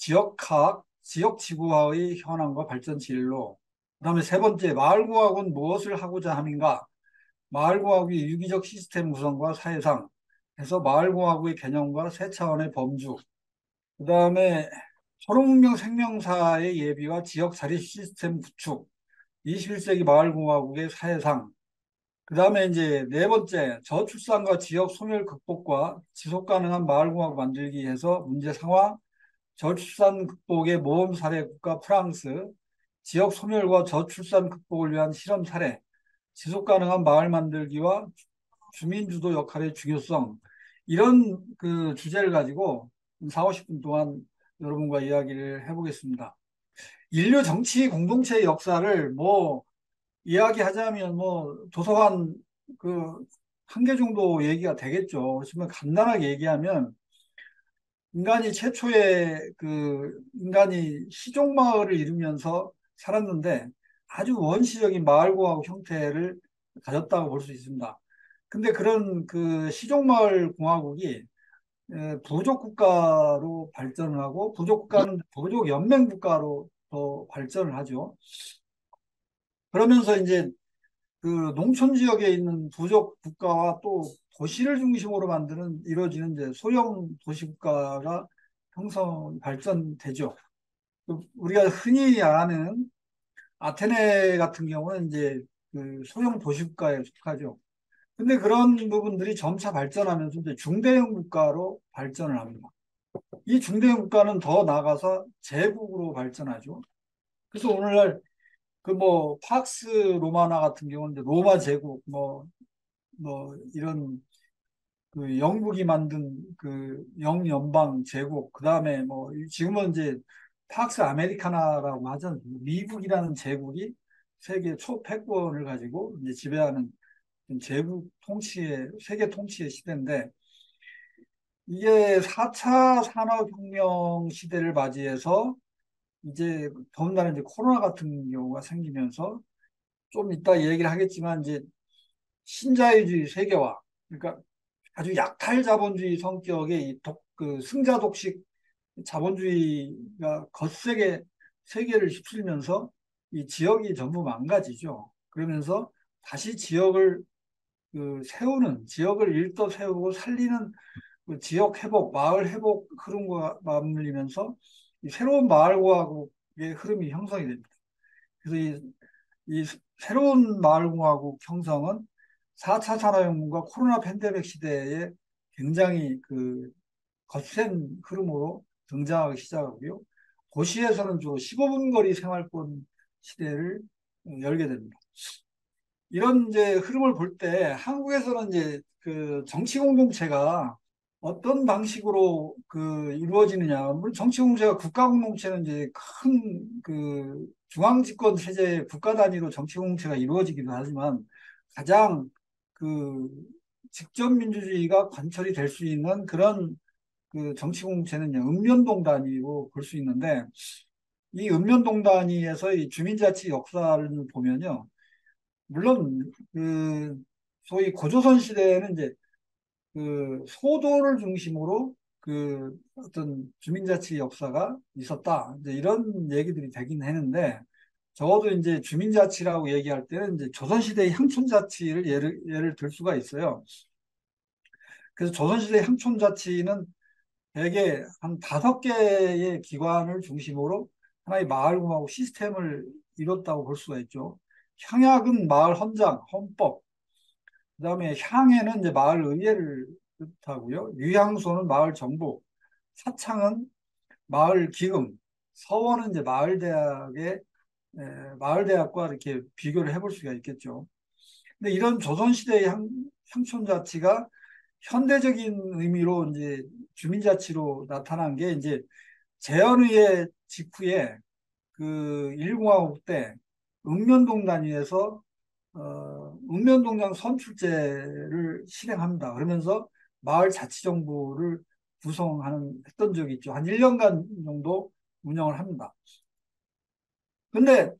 지역학, 지역지구화의 현황과 발전 진로. 그다음에 세 번째, 마을공학은 무엇을 하고자 함인가? 마을공학의 유기적 시스템 구성과 사회상 해서 마을공학의 개념과 세 차원의 범주. 그다음에 초록문명 생명사의 예비와 지역 자립 시스템 구축. 21세기 마을공화국의 사회상. 그다음에 이제 네 번째, 저출산과 지역 소멸 극복과 지속 가능한 마을공학 만들기 해서 문제 상황, 저출산 극복의 모범 사례 국가 프랑스, 지역 소멸과 저출산 극복을 위한 실험 사례, 지속 가능한 마을 만들기와 주민 주도 역할의 중요성, 이런 그 주제를 가지고 4, 50분 동안 여러분과 이야기를 해보겠습니다. 인류 정치 공동체의 역사를 뭐 이야기하자면 뭐 도서관 그 한 개 정도 얘기가 되겠죠. 그렇지만 간단하게 얘기하면 인간이 최초의 그 인간이 시종마을을 이루면서 살았는데 아주 원시적인 마을공화국 형태를 가졌다고 볼 수 있습니다. 근데 그런 그 시종마을 공화국이 부족 국가로 발전을 하고 부족 국가는 부족 연맹 국가로 더 발전을 하죠. 그러면서 이제 그 농촌 지역에 있는 부족 국가와 또 도시를 중심으로 만드는 이루어지는 이제 소형 도시 국가가 형성 발전되죠. 우리가 흔히 아는 아테네 같은 경우는 이제 그 소형 도시 국가에 속하죠. 근데 그런 부분들이 점차 발전하면서 이제 중대형 국가로 발전을 합니다. 이 중대형 국가는 더 나아가서 제국으로 발전하죠. 그래서 오늘날 그 뭐 팍스 로마나 같은 경우는 이제 로마 제국 뭐 이런 그 영국이 만든 그 영연방 제국, 그 다음에 뭐 지금은 이제 팍스 아메리카나라고 하죠. 미국이라는 제국이 세계 초패권을 가지고 이제 지배하는 제국 통치의 세계 통치의 시대인데, 이게 4차 산업혁명 시대를 맞이해서 이제 더군다나 이제 코로나 같은 경우가 생기면서 좀 이따 얘기를 하겠지만 이제 신자유주의 세계화, 그러니까 아주 약탈 자본주의 성격의 그 승자 독식 자본주의가 거세게 세계를 휩쓸면서 이 지역이 전부 망가지죠. 그러면서 다시 지역을 그 세우는, 지역을 일도 세우고 살리는 그 지역 회복, 마을 회복 흐름과 맞물리면서 이 새로운 마을공화국의 흐름이 형성이 됩니다. 그래서 이 새로운 마을공화국 형성은 4차 산업혁명과 코로나 팬데믹 시대에 굉장히 그 거센 흐름으로 등장하기 시작하고요. 도시에서는 주로 15분 거리 생활권 시대를 열게 됩니다. 이런 이제 흐름을 볼 때 한국에서는 이제 그 정치 공동체가 어떤 방식으로 그 이루어지느냐. 물론 정치 공동체가 국가 공동체는 이제 큰 그 중앙 집권 체제 국가 단위로 정치 공동체가 이루어지기도 하지만 가장 그 직접 민주주의가 관철이 될 수 있는 그런 그 정치 공동체는 읍면동 단위로 볼 수 있는데, 이 읍면동 단위에서 이 주민자치 역사를 보면요. 물론 그 소위 고조선 시대에는 이제 그 소도를 중심으로 그 어떤 주민자치 역사가 있었다. 이제 이런 얘기들이 되긴 했는데, 적어도 이제 주민자치라고 얘기할 때는 이제 조선시대의 향촌자치를 예를 들 수가 있어요. 그래서 조선시대 향촌자치는 대개 한 5개의 기관을 중심으로 하나의 마을공화국 시스템을 이뤘다고 볼 수가 있죠. 향약은 마을 헌장, 헌법, 그다음에 향에는 이제 마을 의회를 뜻하고요. 유향소는 마을 정부, 사창은 마을 기금, 서원은 이제 마을 대학과 이렇게 비교를 해볼 수가 있겠죠. 근데 이런 조선시대의 향촌자치가 현대적인 의미로 이제 주민자치로 나타난 게 이제 재헌의회 직후에 그 일공화국 때 읍면동 단위에서 읍면동장 선출제를 실행합니다. 그러면서 마을 자치정부를 구성하는 했던 적이 있죠. 한 1년간 정도 운영을 합니다. 근데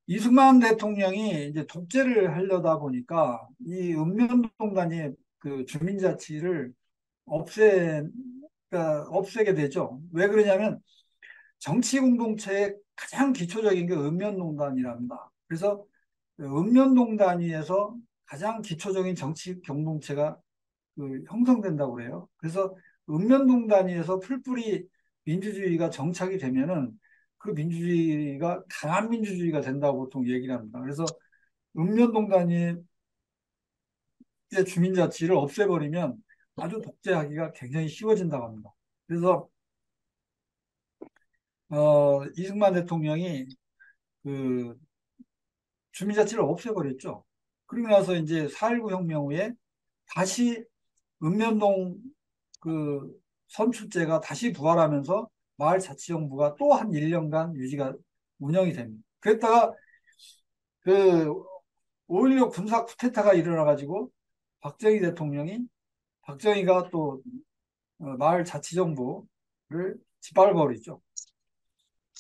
이승만 대통령이 이제 독재를 하려다 보니까 이 읍면동 단위의 그 주민자치를 없애, 그러니까 없애게 되죠. 왜 그러냐면 정치 공동체의 가장 기초적인 게 읍면농단이랍니다. 그래서 읍면농단위에서 가장 기초적인 정치 공동체가 형성된다고 그래요. 그래서 읍면동단위에서 풀뿌리 민주주의가 정착이 되면은 그 민주주의가 강한 민주주의가 된다고 보통 얘기를 합니다. 그래서 읍면동단위의 주민자치를 없애버리면 아주 독재하기가 굉장히 쉬워진다고 합니다. 그래서 이승만 대통령이 그 주민자치를 없애버렸죠. 그리고 나서 이제 4.19 혁명 후에 다시 읍면동 그 선출제가 다시 부활하면서 마을자치정부가 또 한 1년간 유지가 운영이 됩니다. 그랬다가 그 5.16 군사 쿠데타가 일어나가지고 박정희 대통령이 박정희가 또 마을자치정부를 짓밟아버리죠.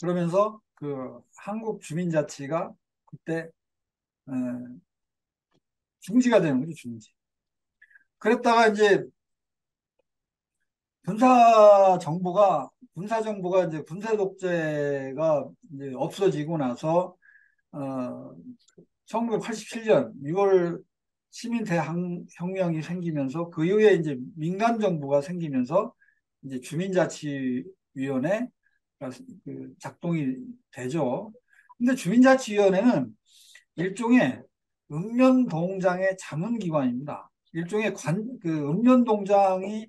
그러면서 그 한국 주민자치가 그때 어, 중지가 되는 거죠, 중지. 그랬다가 이제 군사 정부가 이제 군사 독재가 이제 없어지고 나서 1987년 6월 시민대혁명이 생기면서 그 이후에 이제 민간 정부가 생기면서 이제 주민자치위원회 작동이 되죠. 근데 주민자치위원회는 일종의 읍면동장의 자문기관입니다. 일종의 읍면동장이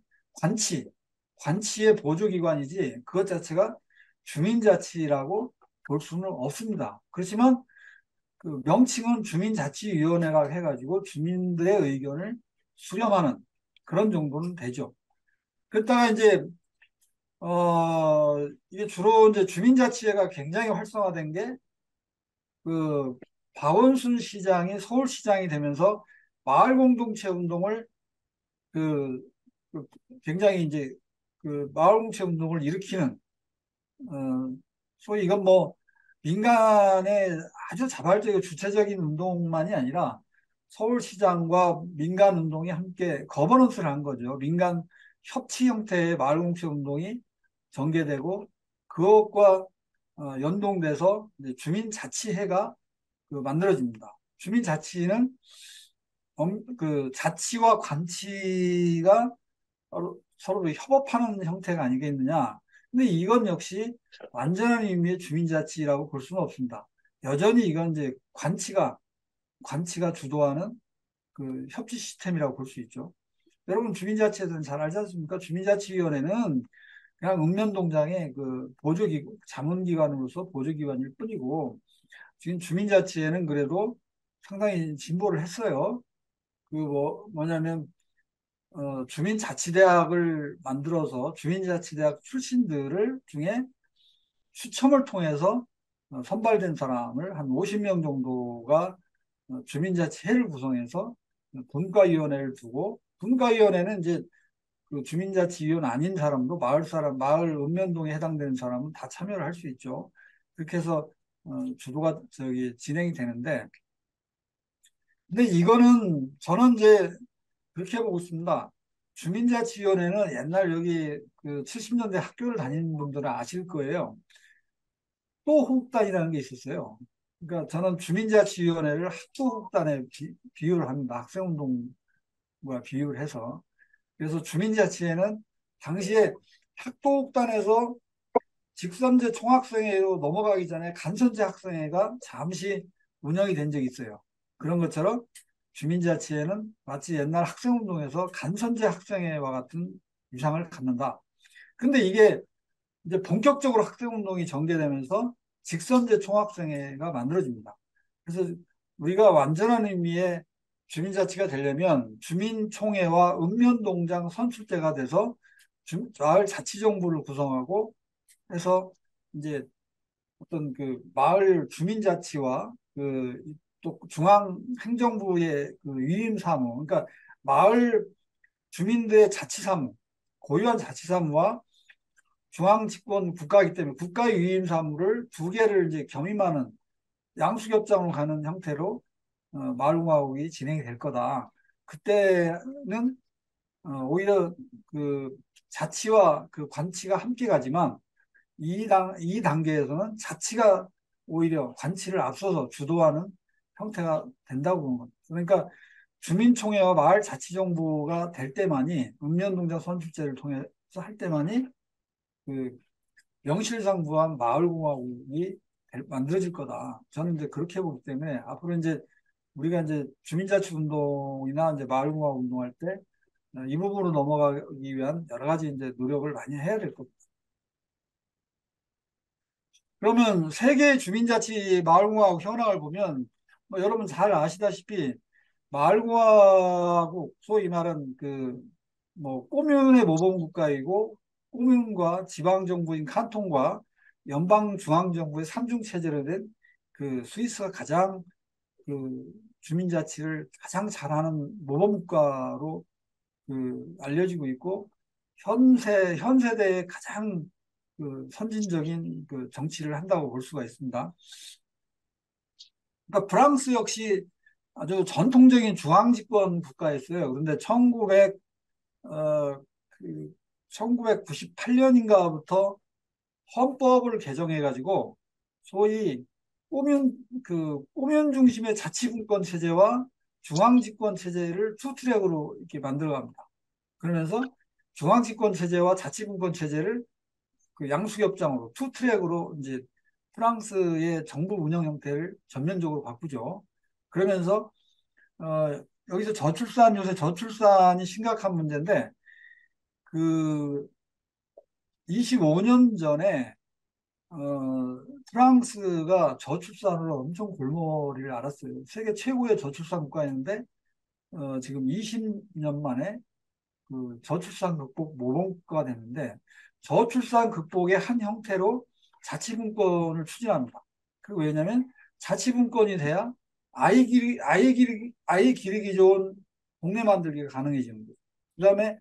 관치의 보조기관이지 그것 자체가 주민자치라고 볼 수는 없습니다. 그렇지만 그 명칭은 주민자치위원회라고 해가지고 주민들의 의견을 수렴하는 그런 정도는 되죠. 그랬다가 이제 이게 주로 이제 주민자치회가 굉장히 활성화된 게 그 박원순 시장이 서울시장이 되면서 마을공동체 운동을 그, 그 굉장히 이제 그 마을공동체 운동을 일으키는 소위 이건 뭐 민간의 아주 자발적이고 주체적인 운동만이 아니라 서울시장과 민간 운동이 함께 거버넌스를 한 거죠. 민간 협치 형태의 마을공동체 운동이 전개되고 그것과 연동돼서 이제 주민자치회가 만들어집니다. 주민자치는 그 자치와 관치가 서로 협업하는 형태가 아니겠느냐. 근데 이건 역시 완전한 의미의 주민자치라고 볼 수는 없습니다. 여전히 이건 이제 관치가 주도하는 그 협치 시스템이라고 볼 수 있죠. 여러분 주민자치에 대해서는 잘 알지 않습니까? 주민자치위원회는 그냥 읍면동장의 그 보조기관, 자문기관으로서 보조기관일 뿐이고 지금 주민자치에는 그래도 상당히 진보를 했어요. 뭐냐면 주민자치대학을 만들어서 주민자치대학 출신들을 중에 추첨을 통해서 선발된 사람을 한 50명 정도가 주민자치회를 구성해서 분과위원회를 두고 분과위원회는 이제 그 주민자치위원 아닌 사람도 마을 읍면동에 해당되는 사람은 다 참여를 할 수 있죠. 그렇게 해서 주도가 진행이 되는데 근데 이거는 저는 이제 그렇게 보고 있습니다. 주민자치위원회는 옛날 여기 그 70년대 학교를 다니는 분들은 아실 거예요. 또 호흡단이라는 게 있었어요. 그러니까 저는 주민자치위원회를 학도 호흡단에 비유를 합니다. 학생운동과 비유를 해서. 그래서 주민자치회는 당시에 학도호흡단에서 직선제 총학생회로 넘어가기 전에 간선제 학생회가 잠시 운영이 된 적이 있어요. 그런 것처럼 주민자치회는 마치 옛날 학생운동에서 간선제 학생회와 같은 위상을 갖는다. 근데 이게 이제 본격적으로 학생운동이 전개되면서 직선제 총학생회가 만들어집니다. 그래서 우리가 완전한 의미의 주민자치가 되려면 주민총회와 읍면동장 선출제가 돼서 마을 자치정부를 구성하고 해서 이제 어떤 그 마을 주민자치와 그 또 중앙행정부의 그 위임사무, 그러니까 마을 주민들의 자치사무, 고유한 자치사무와 중앙집권 국가이기 때문에 국가의 위임사무를 두 개를 이제 겸임하는 양수겹장으로 가는 형태로 마을공화국이 진행이 될 거다. 그때는 오히려 그 자치와 그 관치가 함께 가지만 이 단계에서는 자치가 오히려 관치를 앞서서 주도하는 형태가 된다고 보는 겁니다. 그러니까 주민총회와 마을자치정부가 될 때만이 읍면동장 선출제를 통해서 할 때만이 그 명실상부한 마을공화국이 만들어질 거다. 저는 이제 그렇게 보기 때문에 앞으로 이제 우리가 이제 주민자치운동이나 이제 마을공화국 운동할 때 이 부분으로 넘어가기 위한 여러 가지 이제 노력을 많이 해야 될 겁니다. 그러면 세계 주민자치 마을공화국 현황을 보면 뭐 여러분 잘 아시다시피 마을공화국 소위 말하는 그 뭐 꼬뮌의 모범국가이고 꼬뮌과 지방정부인 칸톤과 연방중앙정부의 삼중 체제로 된 그 스위스가 가장 그 주민자치를 가장 잘하는 모범국가로 그 알려지고 있고 현 세대의 가장 그 선진적인 그 정치를 한다고 볼 수가 있습니다. 그러니까 프랑스 역시 아주 전통적인 중앙집권 국가였어요. 그런데 1998년인가부터 헌법을 개정해가지고 소위 꼬면 중심의 자치분권 체제와 중앙집권 체제를 투 트랙으로 이렇게 만들어갑니다. 그러면서 중앙집권 체제와 자치분권 체제를 그 양수협장으로 투 트랙으로 이제 프랑스의 정부 운영 형태를 전면적으로 바꾸죠. 그러면서 여기서 요새 저출산이 심각한 문제인데 그 25년 전에 프랑스가 저출산으로 엄청 골머리를 앓았어요. 세계 최고의 저출산 국가였는데 지금 20년 만에 그 저출산 극복 모범국가가 됐는데 저출산 극복의 한 형태로 자치분권을 추진합니다. 그 왜냐하면 자치분권이 돼야 아이 기르기 좋은 동네 만들기가 가능해지는 거예요. 그다음에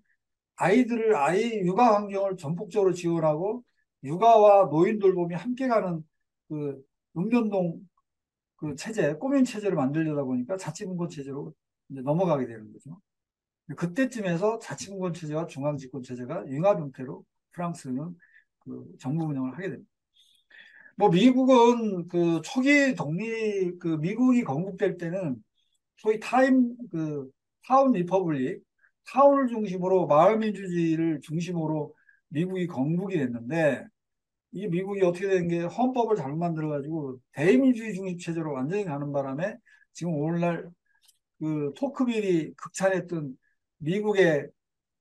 아이 육아 환경을 전폭적으로 지원하고 육아와 노인 돌봄이 함께 가는 그 읍면동 그 체제, 꼬민 체제를 만들려다 보니까 자치분권 체제로 이제 넘어가게 되는 거죠. 그때쯤에서 자치분권 체제와 중앙집권 체제가 융합 형태로 프랑스는 그 정부 운영을 하게 됩니다. 뭐 미국은 그 초기 그 미국이 건국될 때는 소위 타운 리퍼블릭, 타운을 중심으로 마을 민주주의를 중심으로 미국이 건국이 됐는데 이 미국이 어떻게 된 게 헌법을 잘못 만들어가지고 대의민주주의 중심 체제로 완전히 가는 바람에 지금 오늘날 그 토크빌이 극찬했던 미국의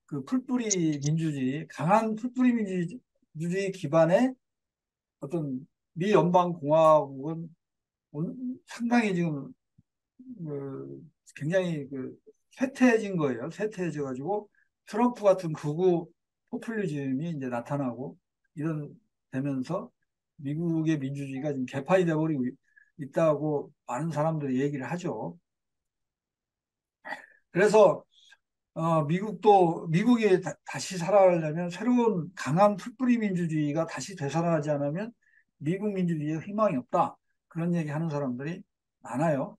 그 풀뿌리 민주주의, 강한 풀뿌리 민주주의 기반의 어떤 미 연방 공화국은 상당히 지금 그 굉장히 그 쇠퇴해진 거예요. 쇠퇴해져 가지고 트럼프 같은 극우 포퓰리즘이 이제 나타나고 이런 되면서 미국의 민주주의가 지금 개판이 돼버리고 있다고 많은 사람들이 얘기를 하죠. 그래서 미국이 다시 살아가려면 새로운 강한 풀뿌리 민주주의가 다시 되살아나지 않으면 미국 민주주의에 희망이 없다. 그런 얘기 하는 사람들이 많아요.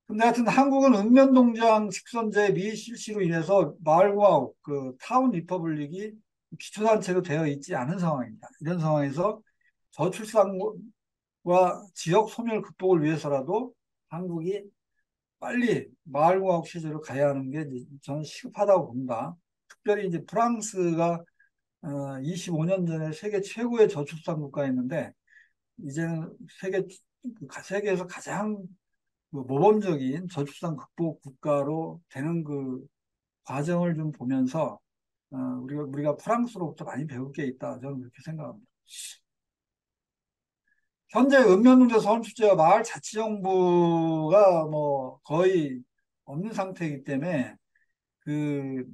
근데 하여튼 한국은 읍면동장 직선제 미실시로 인해서 마을과 그 타운 리퍼블릭이 기초단체로 되어 있지 않은 상황입니다. 이런 상황에서 저출산과 지역 소멸 극복을 위해서라도 한국이 빨리 마을공화국 체제로 가야 하는 게 저는 시급하다고 봅니다. 특별히 이제 프랑스가 25년 전에 세계 최고의 저출산 국가였는데 이제는 세계에서 가장 그 모범적인 저출산 극복 국가로 되는 그 과정을 좀 보면서 우리가 프랑스로부터 많이 배울 게 있다. 저는 그렇게 생각합니다. 현재 읍면동자 서울축제와 마을자치정부가 뭐 거의 없는 상태이기 때문에 그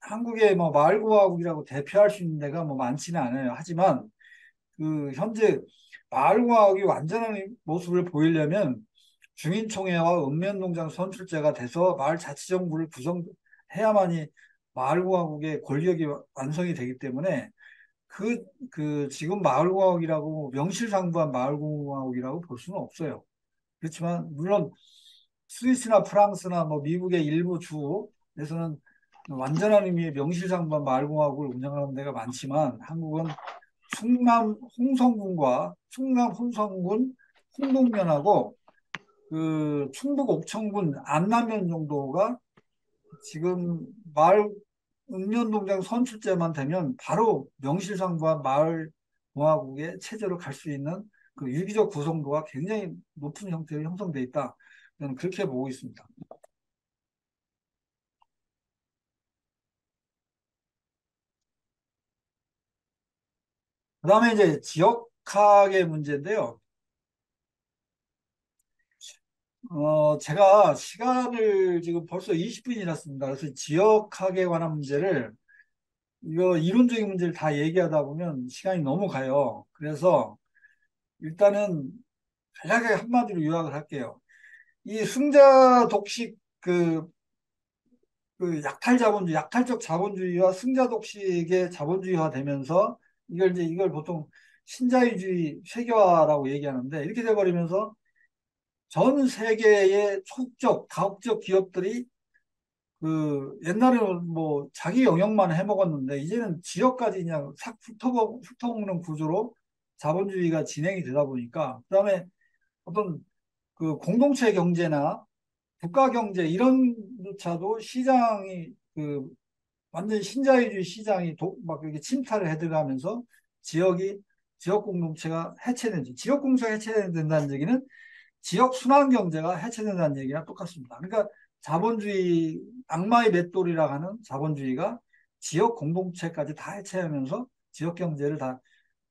한국의 뭐 마을공화국이라고 대표할 수 있는 데가 뭐 많지는 않아요. 하지만 그 현재 마을공화국이 완전한 모습을 보이려면 주민총회와 읍면농장 선출제가 돼서 마을자치정부를 구성해야만이 마을공화국의 권력이 완성이 되기 때문에 지금 마을공화국이라고 명실상부한 마을공화국이라고 볼 수는 없어요. 그렇지만 물론 스위스나 프랑스나 뭐 미국의 일부 주에서는 완전한 의미의 명실상부한 마을공화국을 운영하는 데가 많지만 한국은 충남 홍성군 홍동면하고 그 충북 옥천군 안남면 정도가 지금 마을 읍면동장 선출제만 되면 바로 명실상부한 마을공화국의 체제로 갈 수 있는 그 유기적 구성도가 굉장히 높은 형태로 형성돼 있다. 저는 그렇게 보고 있습니다. 그다음에 이제 지역학의 문제인데요. 제가 시간을 지금 벌써 20분이 지났습니다. 그래서 지역학에 관한 문제를 이거 이론적인 문제를 다 얘기하다 보면 시간이 너무 가요. 그래서 일단은 간략하게 한마디로 요약을 할게요. 이 승자 독식 그 약탈적 자본주의와 승자 독식의 자본주의화 되면서 이걸 보통 신자유주의 세계화라고 얘기하는데 이렇게 돼버리면서 전 세계의 다국적 기업들이 그 옛날에는 뭐 자기 영역만 해먹었는데 이제는 지역까지 그냥 싹 훑어먹는 구조로 자본주의가 진행이 되다 보니까 그다음에 어떤 그 공동체 경제나 국가 경제 이런 조차도 시장이 그 완전 신자유주의 시장이 막 이렇게 침탈을 해들어가면서 지역이 지역 공동체가 해체된지 지역 공동체가 해체된다는 얘기는 지역 순환 경제가 해체된다는 얘기랑 똑같습니다. 그러니까 자본주의 악마의 맷돌이라 하는 자본주의가 지역 공동체까지 다 해체하면서 지역 경제를 다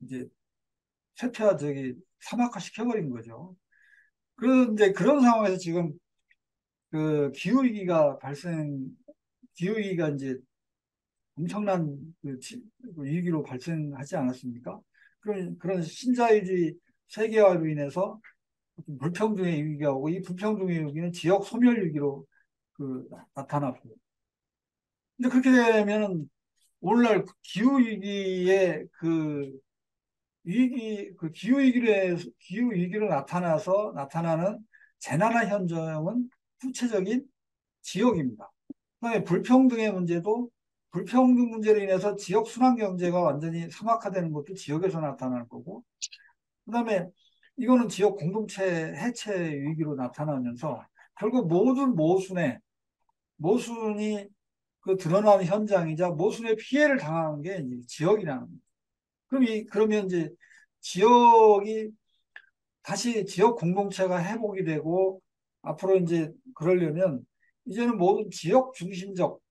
이제 쇠퇴화 사막화 시켜버린 거죠. 그런데 그런 상황에서 지금 그 기후위기가 이제 엄청난 그 위기로 발생하지 않았습니까? 그런 신자유주의 세계화로 인해서 불평등의 위기가 오고 이 불평등의 위기는 지역 소멸 위기로 나타났고. 근데 그렇게 되면은 오늘날 기후 위기의 기후 위기로 나타나는 재난의 현장은 구체적인 지역입니다. 그다음에 불평등 문제로 인해서 지역 순환 경제가 완전히 사막화되는 것도 지역에서 나타날 거고, 그다음에 이거는 지역 공동체 해체 위기로 나타나면서 결국 모순이 그 드러나는 현장이자 모순의 피해를 당하는 게 이제 지역이라는 거예요. 그러면 이제 지역이 다시 지역 공동체가 회복이 되고 앞으로 이제 그러려면 이제는 모든 지역 중심적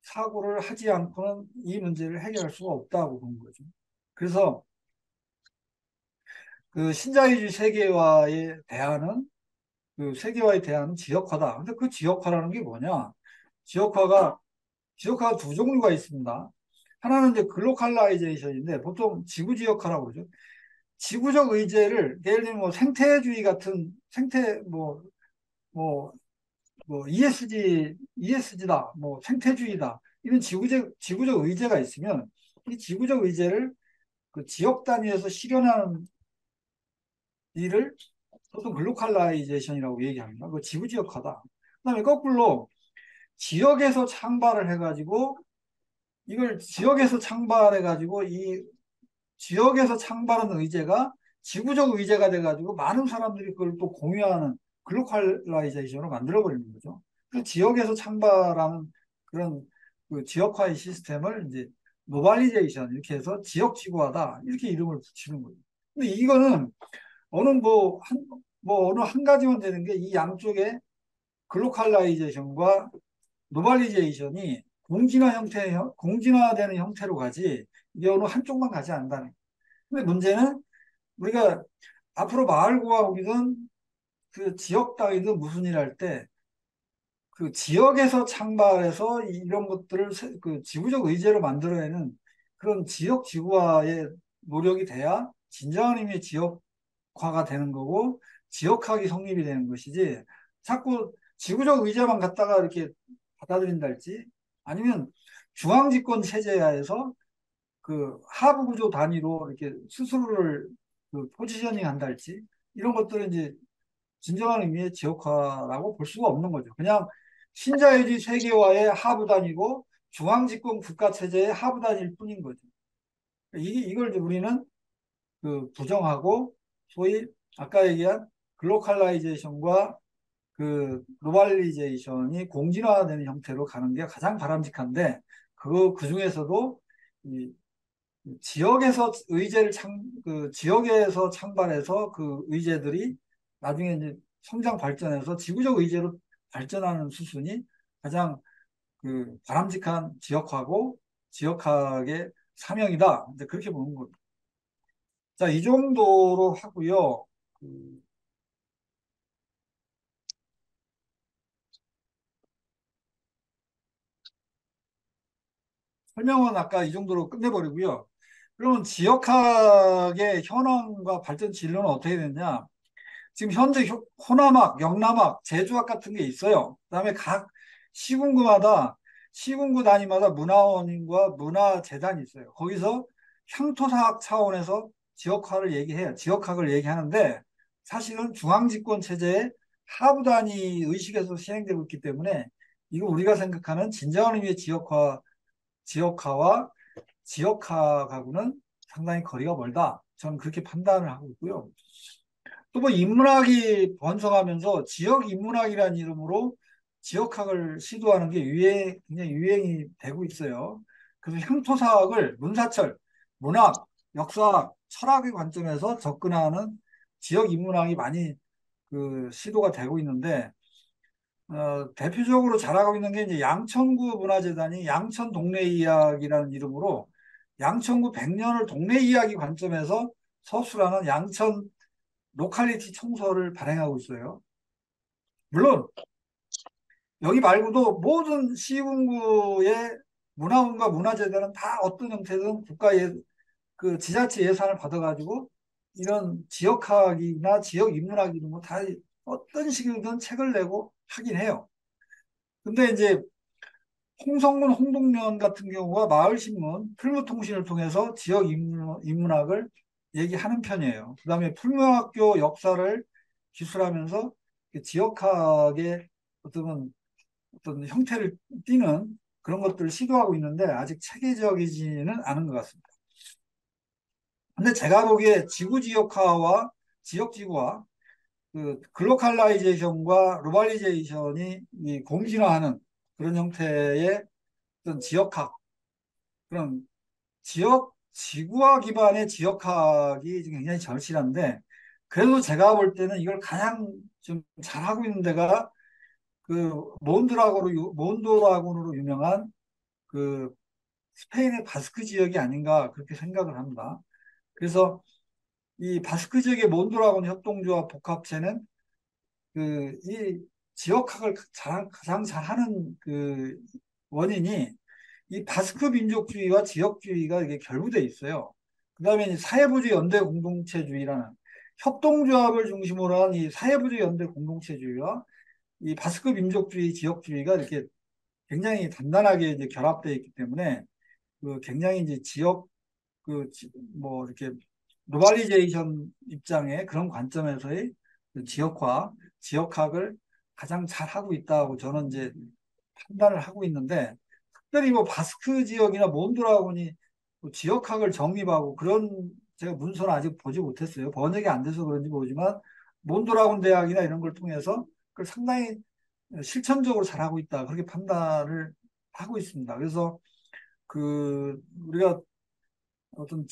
사고를 하지 않고는 이 문제를 해결할 수가 없다고 보는 거죠. 그래서 그 신자유주의 세계화의 대안은 지역화다. 근데 그 지역화라는 게 뭐냐? 지역화가 지역화가 두 종류가 있습니다. 하나는 이제 글로컬라이제이션인데 보통 지구지역화라고 그러죠. 지구적 의제를 예를 들면 뭐 생태주의 같은 뭐, ESG다, 뭐 생태주의다 이런 지구적 의제가 있으면 이 지구적 의제를 그 지역 단위에서 실현하는 일을 보통 글로컬라이제이션이라고 얘기합니다. 그 지구지역화다. 그다음에 거꾸로 지역에서 창발을 해가지고 이걸 지역에서 창발해가지고 이 지역에서 창발한 의제가 지구적 의제가 돼가지고 많은 사람들이 그걸 또 공유하는 글로컬라이제이션으로 만들어버리는 거죠. 그 지역에서 창발하는 그런 그 지역화의 시스템을 이제 노발리제이션 이렇게 해서 지역지구화다 이렇게 이름을 붙이는 거예요. 근데 이거는 어느 어느 한 가지만 되는 게 이 양쪽에 글로컬라이제이션과 노멀리제이션이 공진화되는 형태로 가지 이게 어느 한쪽만 가지 않는다는. 근데 문제는 우리가 앞으로 마을공화국이든 그 지역 단위든 무슨 일 할 때 그 지역에서 창발해서 이런 것들을 그 지구적 의제로 만들어내는 그런 지역 지구화의 노력이 돼야 진정한 의미의 지역화가 되는 거고 지역학이 성립이 되는 것이지 자꾸 지구적 의제만 갖다가 이렇게 받아들인다 할지 아니면 중앙집권 체제하에서 그 하부 구조 단위로 이렇게 스스로를 그 포지셔닝 한다 할지 이런 것들은 이제 진정한 의미의 지역화라고 볼 수가 없는 거죠. 그냥 신자유주의 세계화의 하부 단위고 중앙집권 국가 체제의 하부 단위일 뿐인 거죠. 이걸 이제 우리는 그 부정하고 소위 아까 얘기한 글로컬라이제이션과 그 글로벌리제이션이 공진화되는 형태로 가는 게 가장 바람직한데 그 중에서도 이 지역에서 지역에서 창발해서 그 의제들이 나중에 이제 성장 발전해서 지구적 의제로 발전하는 수순이 가장 그 바람직한 지역화고 지역학의 사명이다. 이제 그렇게 보는 겁니다. 자, 이 정도로 하고요. 그 설명은 아까 이 정도로 끝내버리고요. 그러면 지역학의 현황과 발전 진로는 어떻게 됐냐? 지금 현재 호남학, 영남학, 제주학 같은 게 있어요. 그다음에 각 시군구마다 시군구 단위마다 문화원과 문화재단이 있어요. 거기서 향토사학 차원에서 지역화를 얘기해요. 지역학을 얘기하는데 사실은 중앙집권 체제의 하부 단위 의식에서 시행되고 있기 때문에 이거 우리가 생각하는 진정한 의미의 지역화와 지역학하고는 상당히 거리가 멀다. 저는 그렇게 판단을 하고 있고요. 또 뭐 인문학이 번성하면서 지역 인문학이라는 이름으로 지역학을 시도하는 게 굉장히 유행이 되고 있어요. 그래서 향토사학을 문사철, 문학, 역사학, 철학의 관점에서 접근하는 지역 인문학이 많이 그 시도가 되고 있는데 대표적으로 잘하고 있는 게 이제 양천구 문화재단이 양천 동네 이야기라는 이름으로 양천구 100년을 동네 이야기 관점에서 서술하는 양천 로컬리티 청소를 발행하고 있어요. 물론 여기 말고도 모든 시군구의 문화원과 문화재단은 다 어떤 형태든 국가의 그 지자체 예산을 받아가지고 이런 지역학이나 지역 인문학 이런 거 다 어떤 식이든 책을 내고 하긴 해요. 근데 이제 홍성문, 홍동면 같은 경우가 마을신문, 풀무통신을 통해서 지역 인문학을 얘기하는 편이에요. 그 다음에 풀무학교 역사를 기술하면서 지역학의 어떤 형태를 띠는 그런 것들을 시도하고 있는데 아직 체계적이지는 않은 것 같습니다. 근데 제가 보기에 지구지역화와 지역지구화, 그 글로컬라이제이션과 글로벌리제이션이 이 공진화하는 그런 형태의 어떤 지역학, 그런 지구화 기반의 지역학이 굉장히 절실한데, 그래도 제가 볼 때는 이걸 가장 좀 잘하고 있는 데가 그 몬도라고로 유명한 그 스페인의 바스크 지역이 아닌가 그렇게 생각을 합니다. 그래서 이 바스크 지역의 몬도라곤 협동조합 복합체는 그 이 지역학을 가장 잘하는 그 원인이 이 바스크 민족주의와 지역주의가 이게 결부돼 있어요. 그다음에 사회부주 연대 공동체주의라는 협동조합을 중심으로 한 이 사회부주 연대 공동체주의와 이 바스크 민족주의, 지역주의가 이렇게 굉장히 단단하게 이제 결합되어 있기 때문에 그 굉장히 이제 뭐 이렇게 글로벌리제이션 입장의 그런 관점에서의 그 지역학을 가장 잘 하고 있다고 저는 이제 판단을 하고 있는데 특별히 뭐 바스크 지역이나 몬드라곤이 뭐 지역학을 정립하고 그런 제가 문서는 아직 보지 못했어요. 번역이 안 돼서 그런지 모르지만 몬드라곤 대학이나 이런 걸 통해서 그걸 상당히 실천적으로 잘하고 있다. 그렇게 판단을 하고 있습니다. 그래서 그 우리가 어떤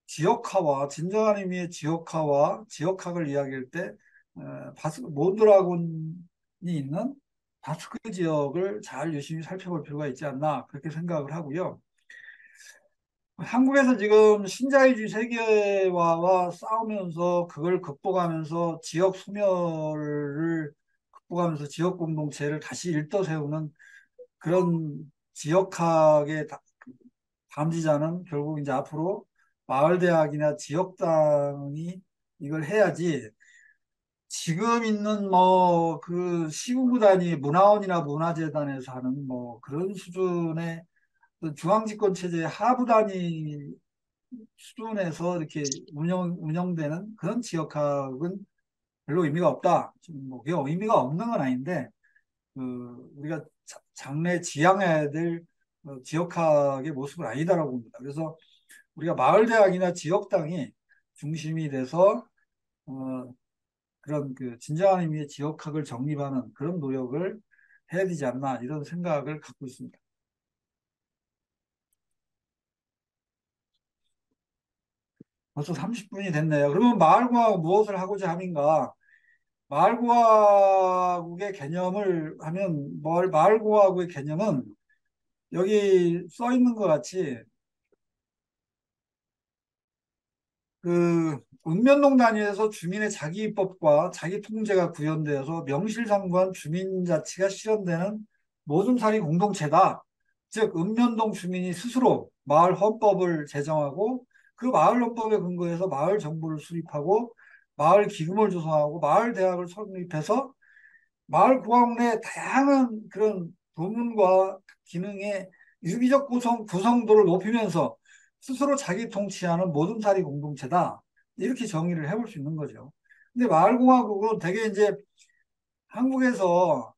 지역화와 진정한 의미의 지역화와 지역학을 이야기할 때 몬드라곤이 있는 바스크 지역을 잘 유심히 살펴볼 필요가 있지 않나 그렇게 생각을 하고요. 한국에서 지금 신자유주의 세계화와 싸우면서 그걸 극복하면서 지역 소멸을 극복하면서 지역 공동체를 다시 일떠 세우는 그런 지역학의 담지자는 결국 이제 앞으로 마을대학이나 지역당이 이걸 해야지 지금 있는 뭐 그 시군구 단위 문화원이나 문화재단에서 하는 뭐 그런 수준의 중앙집권 체제의 하부 단위 수준에서 이렇게 운영되는 그런 지역학은 별로 의미가 없다. 뭐 그게 의미가 없는 건 아닌데 그 우리가 장래 지향해야 될 지역학의 모습은 아니다라고 봅니다. 그래서 우리가 마을대학이나 지역당이 중심이 돼서 그런 그 진정한 의미의 지역학을 정립하는 그런 노력을 해야 되지 않나 이런 생각을 갖고 있습니다. 벌써 30분이 됐네요. 그러면 마을공화국 무엇을 하고자 함인가? 마을공화국의 개념을 하면 마을공화국의 개념은 여기 써 있는 것 같이 그 읍면동 단위에서 주민의 자기입법과 자기통제가 구현되어서 명실상부한 주민자치가 실현되는 모둠살이 공동체다. 즉 읍면동 주민이 스스로 마을 헌법을 제정하고 그 마을 헌법에 근거해서 마을 정부를 수립하고 마을 기금을 조성하고 마을 대학을 설립해서 마을 구역 내 다양한 그런 부문과 기능의 유기적 구성도를 높이면서 스스로 자기 통치하는 모둠살이 공동체다. 이렇게 정의를 해볼 수 있는 거죠. 근데 마을공화국은 되게 이제 한국에서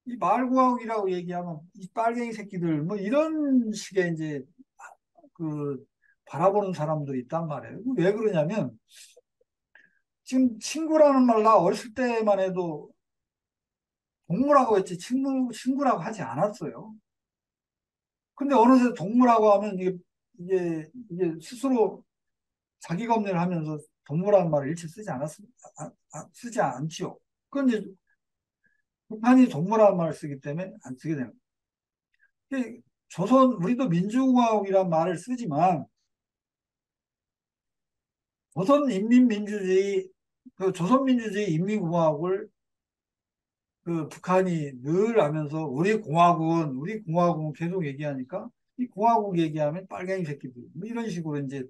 이 마을공화국이라고 얘기하면 이 빨갱이 새끼들 뭐 이런 식의 이제 그 바라보는 사람들이 있단 말이에요. 왜 그러냐면 지금 친구라는 말 나 어렸을 때만 해도 동무라고 했지 친구라고 하지 않았어요. 근데 어느새 동무라고 하면 이게 스스로 자기 검열을 하면서 동무라는 말을 일체 쓰지 않았습니다. 쓰지 않지요. 그건 이제 북한이 동무라는 말을 쓰기 때문에 안 쓰게 되는 거예요. 우리도 민주공화국이라는 말을 쓰지만 조선인민민주주의, 그 조선민주주의 인민공화국을 그 북한이 늘 하면서 우리 공화국은 계속 얘기하니까 이 공화국 얘기하면 빨갱이 새끼들 뭐 이런 식으로 이제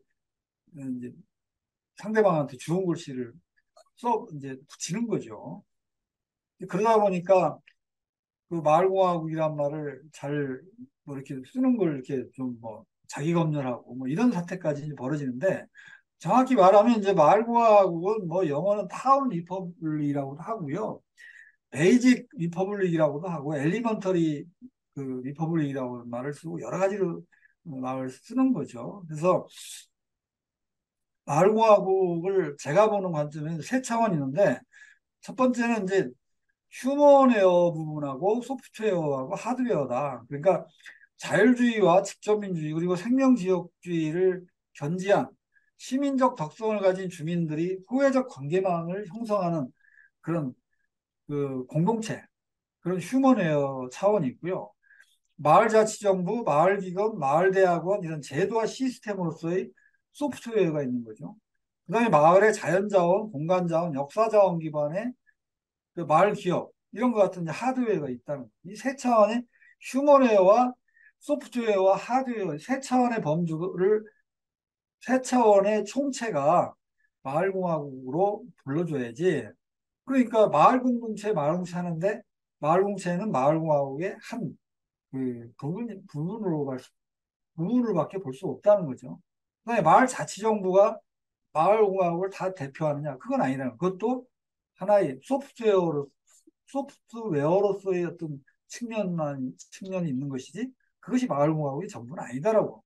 상대방한테 주운 글씨를 이제 붙이는 거죠. 그러다 보니까 그 마을공화국이란 말을 잘 뭐 이렇게 쓰는 걸 이렇게 좀 뭐 자기 검열하고 뭐 이런 사태까지 이제 벌어지는데 정확히 말하면 이제 마을공화국은 뭐 영어는 타운 리퍼블릭이라고도 하고요. 베이직 리퍼블릭이라고도 하고 엘리먼터리 그 리퍼블릭이라고 말을 쓰고 여러 가지로 말을 쓰는 거죠. 그래서 마을공화국을 제가 보는 관점에는 세 차원이 있는데 첫 번째는 이제 휴먼웨어 부분하고 소프트웨어하고 하드웨어다. 그러니까 자율주의와 직접민주주의 그리고 생명지역주의를 견지한 시민적 덕성을 가진 주민들이 후회적 관계망을 형성하는 그런 그 공동체, 그런 휴먼웨어 차원이 있고요. 마을자치정부, 마을기관, 마을대학원 이런 제도와 시스템으로서의 소프트웨어가 있는 거죠. 그다음에 마을의 자연자원, 공간자원, 역사자원 기반의 그 마을 기업 이런 것 같은 하드웨어가 있다는 이 세 차원의 휴머웨어와 소프트웨어와 하드웨어 세 차원의 범주를 세 차원의 총체가 마을공화국으로 불러줘야지. 그러니까 마을 공동체 하는데 마을 공동체는 마을공화국의 한 그 부분으로밖에 볼 수 없다는 거죠. 그다음에 마을자치정부가 마을공화국을 다 대표하느냐? 그건 아니라는 거예요. 그것도 하나의 소프트웨어로서의 어떤 측면이 있는 것이지 그것이 마을공화국의 전부는 아니다라고.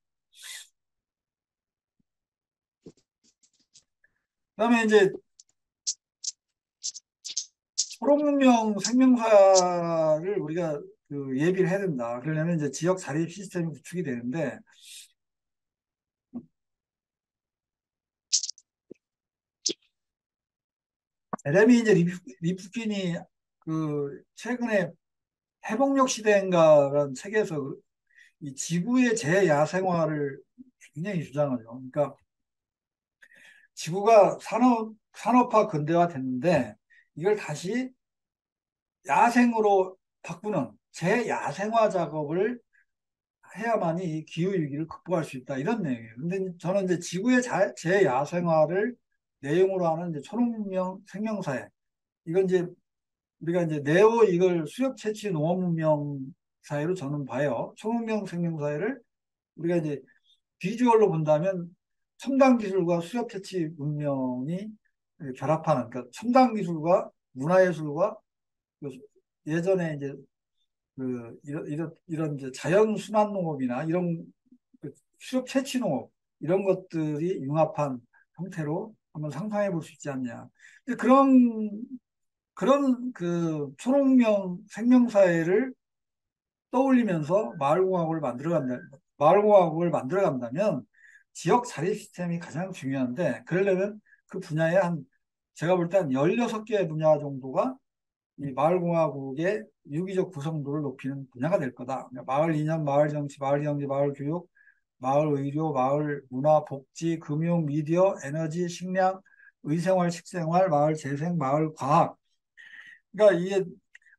그다음에 이제 초록문명 생명사를 우리가 그 예비를 해야 된다. 그러려면 이제 지역 자립 시스템이 구축이 되는데 제레미 이제 리프킨이 그 최근에 회복력 시대인가라는 책에서 이 지구의 재야생화를 굉장히 주장하죠. 그러니까 지구가 산업화 근대화 됐는데 이걸 다시 야생으로 바꾸는 재야생화 작업을 해야만이 이 기후위기를 극복할 수 있다. 이런 내용이에요. 근데 저는 이제 지구의 재야생화를 내용으로 하는 이제 초록문명 생명사회. 이건 이제 우리가 이제 네오 이걸 수렵 채취 농업 문명 사회로 저는 봐요. 초문명 생명사회를 우리가 이제 비주얼로 본다면 첨단 기술과 수렵 채취 문명이 결합하는 그러니까 첨단 기술과 문화예술과 그 예전에 이제 그 이런 이제 자연 순환 농업이나 이런 그 수렵 채취농업 이런 것들이 융합한 형태로 한번 상상해 볼 수 있지 않냐. 근데 그런 그 초록명 생명사회를 떠올리면서 마을공학을 만들어 간다면 지역 자립 시스템이 가장 중요한데 그러려면 그 분야에 제가 볼 때 한 16개 분야 정도가 이 마을공화국의 유기적 구성도를 높이는 분야가 될 거다. 그러니까 마을 이념, 마을 정치, 마을 경제, 마을 교육, 마을 의료, 마을 문화, 복지, 금융, 미디어, 에너지, 식량, 의생활, 식생활, 마을 재생, 마을 과학. 그러니까 이게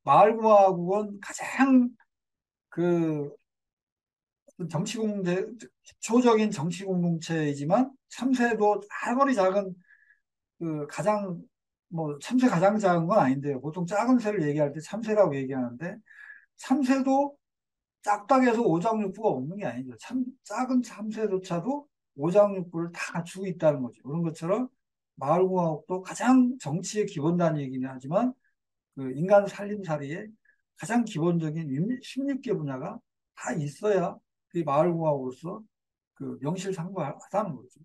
마을공화국은 가장 그 기초적인 정치 공동체이지만 참새도 아무리 작은 가장 참새 가장 작은 건 아닌데요. 보통 작은 새를 얘기할 때 참새라고 얘기하는데 참새도 짝딱해서 오장육부가 없는 게 아니죠. 작은 참새조차도 오장육부를 다 갖추고 있다는 거죠. 그런 것처럼 마을공화국도 가장 정치의 기본단위이긴 하지만 그 인간 살림살이에 가장 기본적인 16개 분야가 다 있어야 그 마을공화국으로서 그 명실상부하다는 거죠.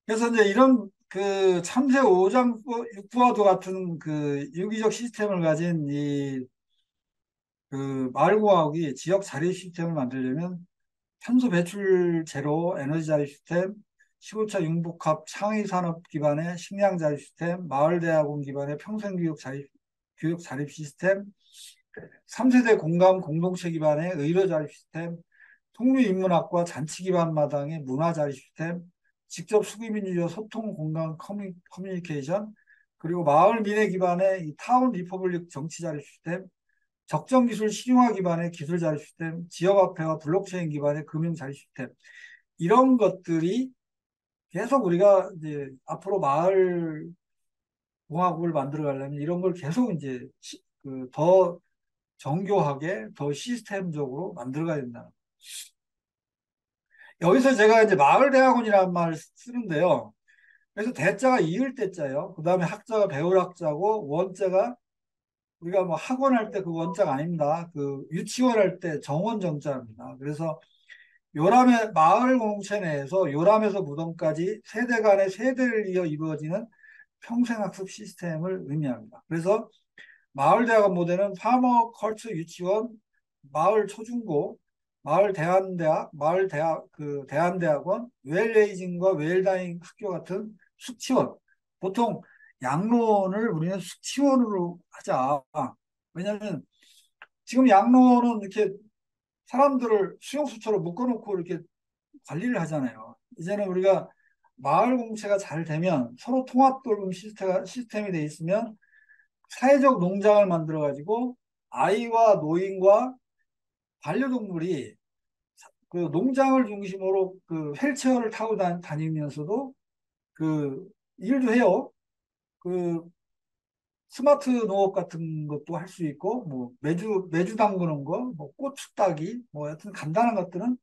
그래서 이제 이런 그 참새 오장육부와도 같은 그 유기적 시스템을 가진 이 그 마을공화국이 지역 자립 시스템을 만들려면 탄소 배출 제로 에너지 자립 시스템, 15차 융복합 창의 산업 기반의 식량 자립 시스템, 마을 대학원 기반의 교육 자립 시스템, 3세대 공감 공동체 기반의 의료 자립 시스템, 통유인문학과 잔치 기반 마당의 문화 자립 시스템, 직접 수기민주적 소통 공감 커뮤니케이션, 그리고 마을 미래 기반의 이 타운 리퍼블릭 정치 자립 시스템, 적정 기술 실용화 기반의 기술 자립 시스템, 지역화폐와 블록체인 기반의 금융 자립 시스템 이런 것들이 계속 우리가 이제 앞으로 마을 공화국을 만들어 가려면 이런 걸 계속 이제 더 정교하게 더 시스템적으로 만들어 가야 된다. 여기서 제가 이제 마을 대학원이라는 말을 쓰는데요. 그래서 대자가 이을 대자예요. 그 다음에 학자가 배울 학자고 원자가 우리가 뭐 학원 할 때 그 원자가 아닙니다. 그 유치원 할 때 정원 정자입니다. 그래서 요람의 마을 공동체 내에서 요람에서 무덤까지 세대 간의 세대를 이어 이루어지는 평생학습 시스템을 의미합니다. 그래서 마을대학원 모델은 파머 컬처 유치원, 마을 초중고, 마을 대한대학, 대한대학원, 웰레이징과 웰다잉 학교 같은 숙치원. 보통 양로원을 우리는 숙치원으로 하자. 왜냐하면 지금 양로원은 이렇게 사람들을 수용소처럼 묶어놓고 이렇게 관리를 하잖아요. 이제는 우리가 마을 공체가 잘 되면 서로 통합 돌봄 시스템이 돼 있으면 사회적 농장을 만들어 가지고 아이와 노인과 반려동물이 그 농장을 중심으로 그 휠체어를 타고 다니면서도 그 일도 해요. 그 스마트 농업 같은 것도 할 수 있고 뭐 메주 담그는 거, 뭐 고추 따기, 뭐 하여튼 간단한 것들은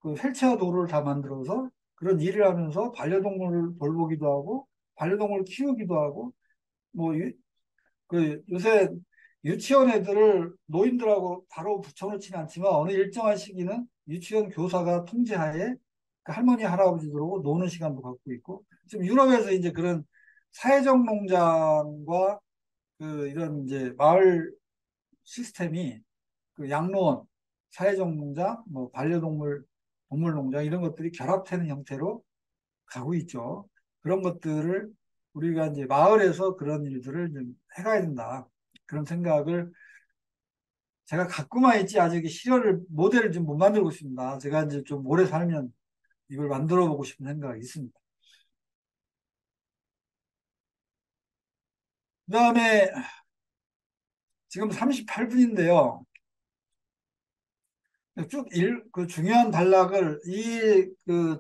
그 휠체어 도로를 다 만들어서 그런 일을 하면서 반려동물을 돌보기도 하고 반려동물을 키우기도 하고 뭐 요새 유치원 애들을 노인들하고 바로 붙여놓지는 않지만 어느 일정한 시기는 유치원 교사가 통제하에 그 할머니 할아버지들하고 노는 시간도 갖고 있고 지금 유럽에서 이제 그런 사회적 농장과 그 이런 이제 마을 시스템이 그 양로원, 사회적 농장, 뭐 반려동물 동물 농장 이런 것들이 결합되는 형태로 가고 있죠. 그런 것들을 우리가 이제 마을에서 그런 일들을 좀 해가야 된다. 그런 생각을 제가 갖고만 있지 아직 모델을 좀 못 만들고 있습니다. 제가 이제 좀 오래 살면 이걸 만들어 보고 싶은 생각이 있습니다. 그 다음에 지금 38분인데요. 그 중요한 단락을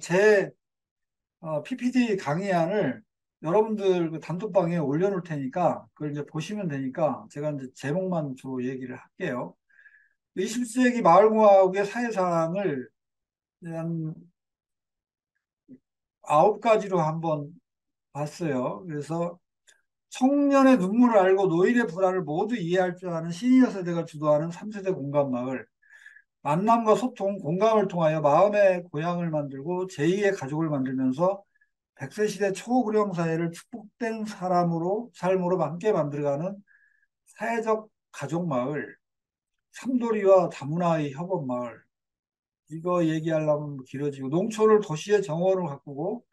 제 PPT 강의안을 여러분들 그 단톡방에 올려놓을 테니까 그걸 이제 보시면 되니까 제가 이제 제목만 주로 얘기를 할게요. 20세기 마을공화국의 사회상을 한 9가지로 한번 봤어요. 그래서 청년의 눈물을 알고 노인의 불안을 모두 이해할 줄 아는 시니어 세대가 주도하는 3세대 공감 마을. 만남과 소통, 공감을 통하여 마음의 고향을 만들고 제2의 가족을 만들면서 100세 시대 초고령 사회를 축복된 삶으로 함께 만들어가는 사회적 가족 마을, 삼도리와 다문화의 협업 마을. 이거 얘기하려면 길어지고, 농촌을 도시의 정원을 가꾸고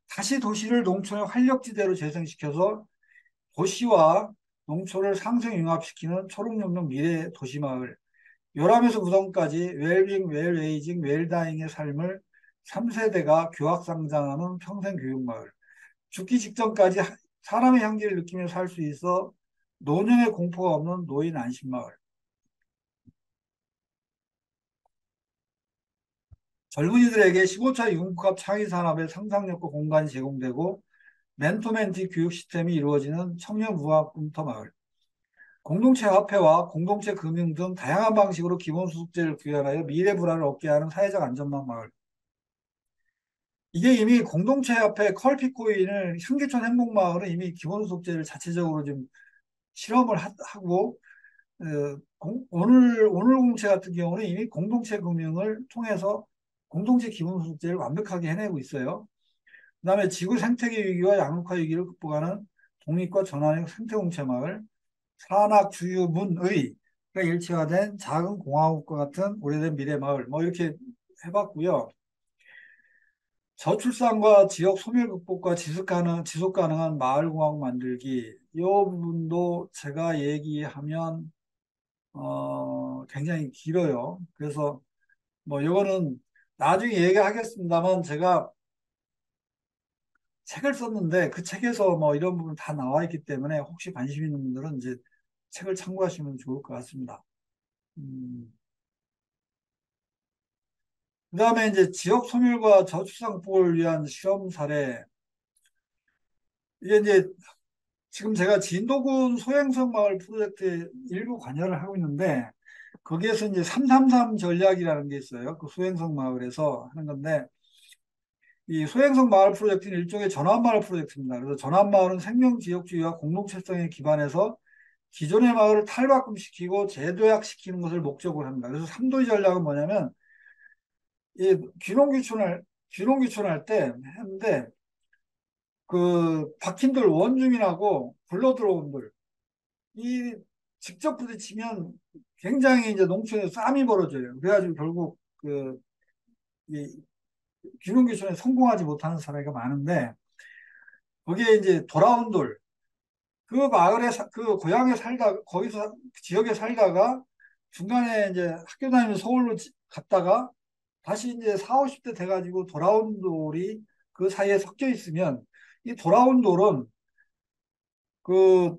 다시 도시를 농촌의 활력지대로 재생시켜서 도시와 농촌을 상생융합시키는 초록영록 미래 도시마을. 요람에서 구성까지 웰빙, 웰에이징, 웰다잉의 삶을 3세대가 교학상장하는 평생교육마을. 죽기 직전까지 사람의 향기를 느끼며 살 수 있어 노년의 공포가 없는 노인 안심마을. 젊은이들에게 15차 융합 창의산업의 상상력과 공간이 제공되고 멘토멘티 교육 시스템이 이루어지는 청년무학금터마을. 공동체 화폐와 공동체 금융 등 다양한 방식으로 기본소득제를 구현하여 미래 불안을 얻게 하는 사회적 안전망 마을. 이게 이미 공동체 화폐 컬피코인을 현기촌 행복마을은 이미 기본소득제를 자체적으로 좀 실험을 하고 오늘 공채 같은 경우는 이미 공동체 금융을 통해서 공동체 기본소득제를 완벽하게 해내고 있어요. 그다음에 지구 생태계 위기와 양극화 위기를 극복하는 독립과 전환의 생태공체 마을, 산악, 주유, 문의가 일체화된 작은 공화국과 같은 오래된 미래 마을, 뭐 이렇게 해봤고요. 저출산과 지역 소멸 극복과 지속 가능한 마을 공화국 만들기, 이 부분도 제가 얘기하면 굉장히 길어요. 그래서 뭐 이거는 나중에 얘기하겠습니다만 제가 책을 썼는데 그 책에서 뭐 이런 부분 다 나와 있기 때문에 혹시 관심 있는 분들은 이제 책을 참고하시면 좋을 것 같습니다. 음, 그다음에 이제 지역 소멸과 저출산 극복을 위한 실험 사례. 이게 이제 지금 제가 진도군 소행성 마을 프로젝트에 일부 관여를 하고 있는데 거기에서 이제 333 전략이라는 게 있어요. 그 소행성 마을에서 하는 건데 이 소행성 마을 프로젝트는 일종의 전환마을 프로젝트입니다. 그래서 전환마을은 생명지역주의와 공동체성에 기반해서 기존의 마을을 탈바꿈시키고 재도약시키는 것을 목적으로 합니다. 그래서 삼도의 전략은 뭐냐면 이 귀농귀촌할 때 했는데 그 박힌 돌 원주민하고 굴러 들어온 돌 이 직접 부딪히면 굉장히 이제 농촌에서 싸움이 벌어져요. 그래가지고 결국 이 귀농귀촌에 성공하지 못하는 사례가 많은데 거기에 이제 돌아온 돌 그 마을에 그 고향에 살다가 거기서 그 지역에 살다가 중간에 이제 학교 다니면서 서울로 갔다가 다시 이제 4, 50대 돼가지고 돌아온 돌이 그 사이에 섞여 있으면 이 돌아온 돌은 그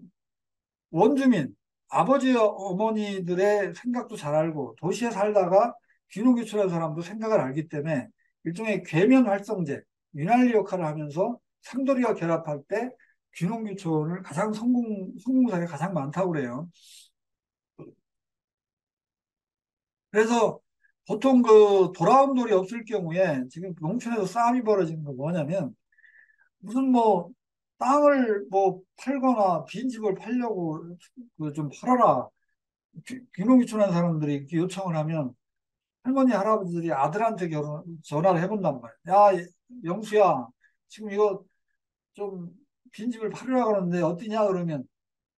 원주민 아버지 어머니들의 생각도 잘 알고 도시에 살다가 귀농귀촌한 사람도 생각을 알기 때문에 일종의 괴면 활성제 윤활유 역할을 하면서 상도리와 결합할 때 귀농귀촌을 가장 성공사례가 가장 많다고 그래요. 그래서 보통 그 돌아온 돌이 없을 경우에 지금 농촌에서 싸움이 벌어지는 거 뭐냐면 무슨 뭐 땅을 뭐 팔거나 빈집을 팔려고 그 좀 팔아라. 귀농귀촌한 사람들이 이렇게 요청을 하면 할머니 할아버지들이 아들한테 전화를 해본단 말이야. 야 영수야 지금 이거 좀 빈집을 팔으라고 하는데 어떠냐 그러면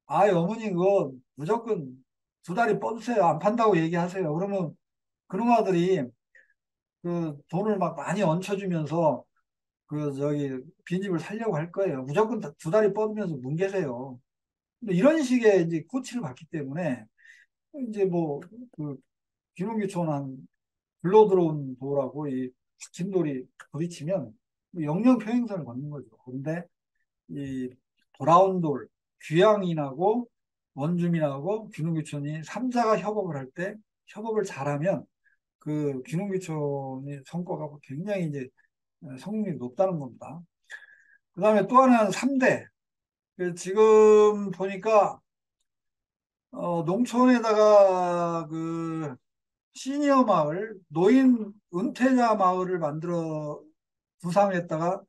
아 어머니 그거 무조건 2다리 뻗으세요. 안 판다고 얘기하세요. 그러면 그놈 아들이 그 돈을 막 많이 얹혀주면서 그 저기 빈집을 살려고 할 거예요. 무조건 2다리 뻗으면서 뭉개세요. 근데 이런 식의 이제 코치를 받기 때문에 이제 뭐그 귀농귀촌한 굴러 들어온 돌하고 이 박힌돌이 부딪히면 뭐 영영 평행선을 걷는 거죠. 그런데 이 돌아온 돌, 귀향인하고 원주민하고 귀농귀촌이 3자가 협업을 할 때 협업을 잘하면 그 귀농귀촌의 성과가 굉장히 이제 성공률이 높다는 겁니다. 그 다음에 또 하나는 3대. 지금 보니까 농촌에다가 그 시니어 마을, 노인 은퇴자 마을을 만들어 구상했다가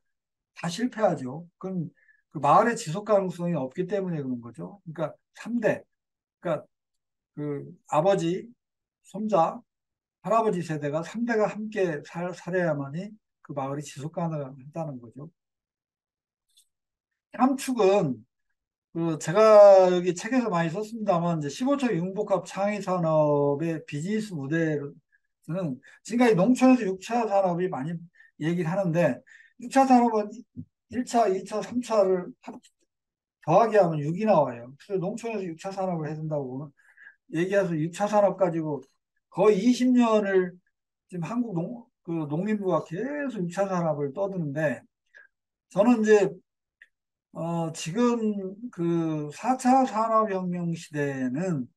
다 실패하죠. 그럼 그 마을의 지속 가능성이 없기 때문에 그런 거죠. 그러니까 3대. 그러니까 그 아버지, 손자, 할아버지 세대가 3대가 함께 살아야만이 그 마을이 지속 가능하다는 거죠. 함축은 그 제가 여기 책에서 많이 썼습니다만 이제 15초 융복합 창의 산업의 비즈니스 모델은 지금까지 농촌에서 6차 산업이 많이 얘기를 하는데 6차 산업은 1차, 2차, 3차를 더하기 하면 6이 나와요. 그래서 농촌에서 6차 산업을 해야 된다고 얘기해서 6차 산업 가지고 거의 20년을 지금 한국 그 농민부가 계속 6차 산업을 떠드는데 저는 이제 지금 그 4차 산업혁명 시대에는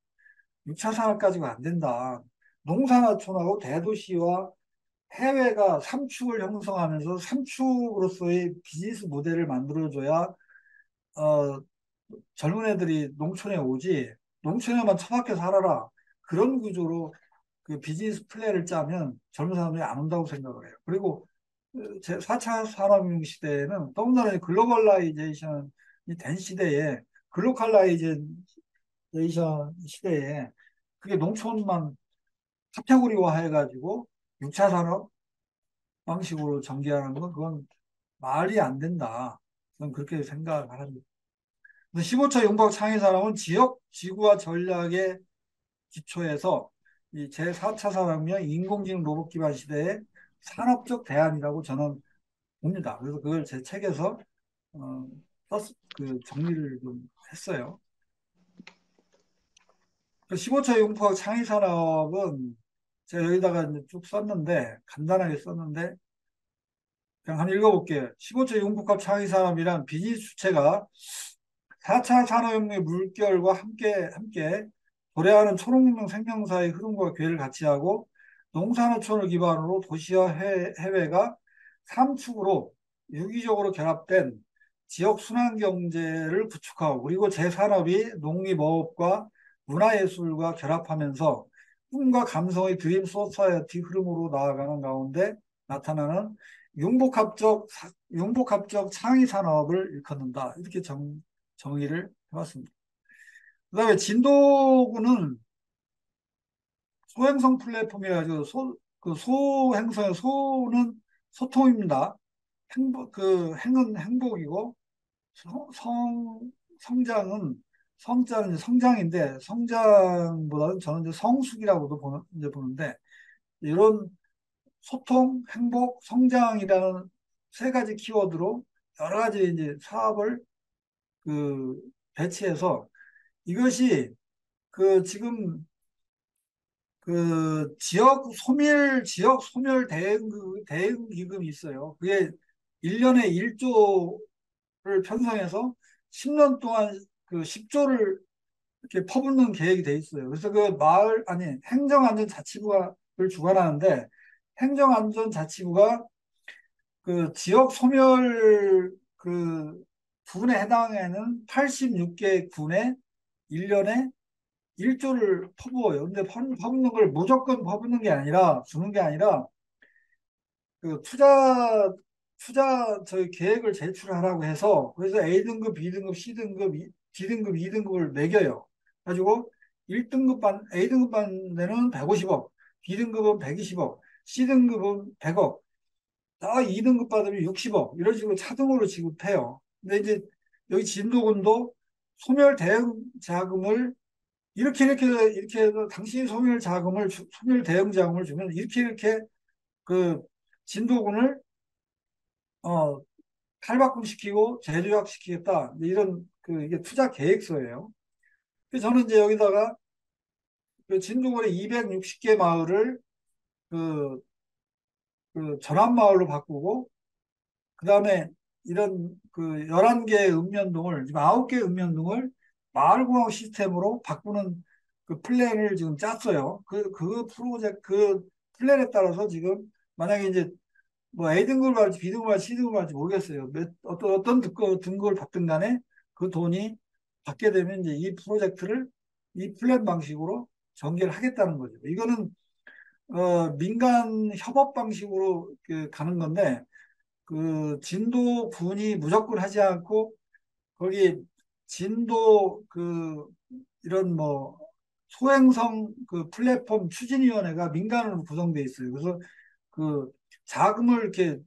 6차 산업 가지고 안 된다. 농산어촌하고 대도시와 해외가 3축을 형성하면서 3축으로서의 비즈니스 모델을 만들어줘야 어, 젊은 애들이 농촌에 오지 농촌에만 처박혀 살아라. 그런 구조로 그 비즈니스 플랜을 짜면 젊은 사람들이 안 온다고 생각을 해요. 그리고 제 4차 산업혁명 시대에는 더군다나 글로벌라이제이션이 된 시대에 글로컬라이제이션 시대에 그게 농촌만 카테고리화 해가지고 6차 산업 방식으로 전개하는 건 그건 말이 안 된다. 저는 그렇게 생각을 합니다. 15차 용박 창의 산업은 지역 지구와 전략의 기초에서 이 제4차 산업혁명 인공지능 로봇 기반 시대의 산업적 대안이라고 저는 봅니다. 그래서 그걸 제 책에서 어, 그 정리를 좀 했어요. 15차 융합 창의 산업은 제가 여기다가 쭉 썼는데 간단하게 썼는데 그냥 한번 읽어볼게요. 15차 융합 창의 산업이란 비즈니스 주체가 4차 산업혁명의 물결과 함께 도래하는 초록문명 생명사의 흐름과 궤를 같이 하고 농산어촌을 기반으로 도시와 해외가 3축으로 유기적으로 결합된 지역 순환 경제를 구축하고 그리고 제산업이 농립어업과 문화예술과 결합하면서 꿈과 감성의 드림 소사이어티 흐름으로 나아가는 가운데 나타나는 융복합적 창의 산업을 일컫는다. 이렇게 정의를 해봤습니다. 그다음에 진도구는 소행성 플랫폼이라 가지고 그 소행성의 소는 소통입니다. 그 행은 행복이고 성장은 성장인데 성장보다는 저는 이제 성숙이라고도 이제 보는데 이런 소통, 행복, 성장이라는 세 가지 키워드로 여러 가지 이제 사업을 그 배치해서 이것이 그 지금 그 지역 소멸 대응 기금이 있어요. 그게 1년에 1조를 편성해서 10년 동안 그 10조를 이렇게 퍼붓는 계획이 돼 있어요. 그래서 그 행정안전자치부를 주관하는데 행정안전자치부가 그 지역 소멸 그 군에 해당하는 86개 군에 1년에 1조를 퍼부어요. 근데 퍼붓는 걸 무조건 퍼붓는 게 아니라, 주는 게 아니라, 그 투자 저희 계획을 제출하라고 해서, 그래서 A등급, B등급, C등급, D등급, 2등급을 매겨요. 가지고 A등급 받는 데는 150억, B등급은 120억, C등급은 100억, 다 2등급 받으면 60억, 이런 식으로 차등으로 지급해요. 근데 이제 여기 진도군도 소멸 대응 자금을 이렇게 해서 당신이 소멸 대응 자금을 주면 이렇게 그 진도군을 어 탈바꿈시키고 재조약시키겠다 이런 그 이게 투자 계획서예요. 그래서 저는 이제 여기다가 그 진도군의 260개 마을을 그, 그 전환 마을로 바꾸고 그 다음에 이런 그 11개 읍면동을 지금 9개 읍면동을 마을공학 시스템으로 바꾸는 그 플랜을 지금 짰어요. 그 플랜에 따라서 지금 만약에 이제 뭐 A등급을 받을지 B등급을 받을지 C등급을 받을지 모르겠어요. 어떤 등급을 받든 간에 그 돈이 받게 되면 이제 이 프로젝트를 이 플랜 방식으로 전개를 하겠다는 거죠. 이거는 민간 협업 방식으로 가는 건데 그 진도 군이 무조건 하지 않고 거기 진도 그 이런 뭐 소행성 그 플랫폼 추진위원회가 민간으로 구성돼 있어요. 그래서 그 자금을 이렇게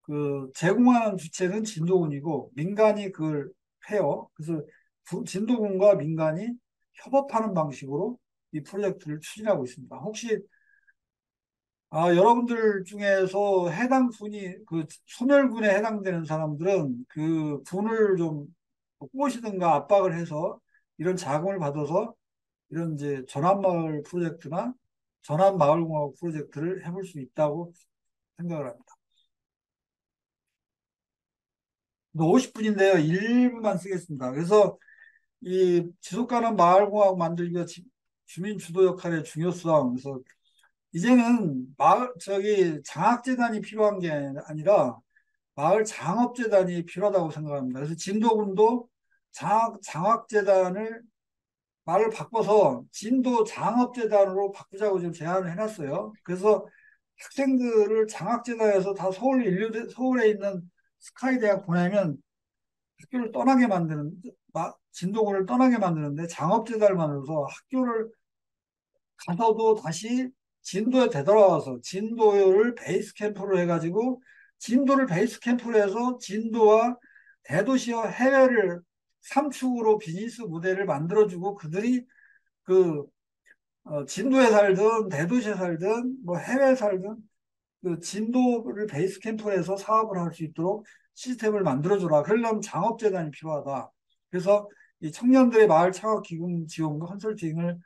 그 제공하는 주체는 진도군이고 민간이 그걸 해요. 그래서 진도군과 민간이 협업하는 방식으로 이 프로젝트를 추진하고 있습니다. 혹시 여러분들 중에서 해당 군이 그 소멸군에 해당되는 사람들은 그 군을 좀 꼬시든가 압박을 해서 이런 자금을 받아서 이런 이제 전환마을 프로젝트나 전환마을공학 프로젝트를 해볼 수 있다고 생각을 합니다. 50분인데요. 1분만 쓰겠습니다. 그래서 이 지속가능 마을공학 만들기가 주민 주도 역할의 중요성. 그래서 이제는 장학재단이 필요한 게 아니라 마을 장업재단이 필요하다고 생각합니다. 그래서 진도군도 장학재단을 말을 바꿔서 진도 장업재단으로 바꾸자고 지금 제안을 해놨어요. 그래서 학생들을 장학재단에서 다 서울에 있는 스카이대학 보내면 학교를 떠나게 만드는, 진도군을 떠나게 만드는데 장업재단을 만들어서 학교를 가서도 다시 진도에 되돌아와서 진도를 베이스 캠프로 해가지고 진도를 베이스 캠프로 해서 진도와 대도시와 해외를 삼축으로 비즈니스 모델을 만들어주고 그들이 그 진도에 살든 대도시에 살든 뭐 해외에 살든 그 진도를 베이스 캠프로 해서 사업을 할 수 있도록 시스템을 만들어줘라. 그러려면 장업재단이 필요하다. 그래서 이 청년들의 마을 창업 기금 지원과 컨설팅을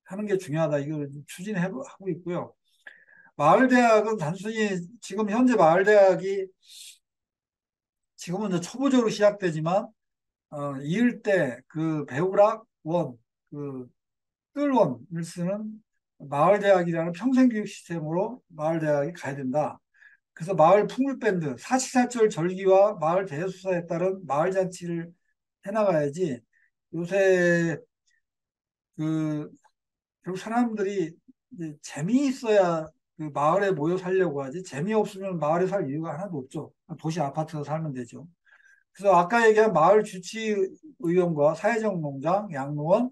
하는 게 중요하다. 이걸 추진하고 있고요. 마을대학은 단순히 지금 현재 마을대학이 지금은 이제 초보적으로 시작되지만 이을 때 그 배우락 원, 그 뜰원을 쓰는 마을대학이라는 평생교육 시스템으로 마을대학이 가야 된다. 그래서 마을 풍물밴드, 사시사철 절기와 마을 대수사에 따른 마을잔치를 해나가야지 요새 그 결국 사람들이 이제 재미있어야 그 마을에 모여 살려고 하지 재미없으면 마을에 살 이유가 하나도 없죠. 도시 아파트에 살면 되죠. 그래서 아까 얘기한 마을 주치의원과 사회적 농장, 양로원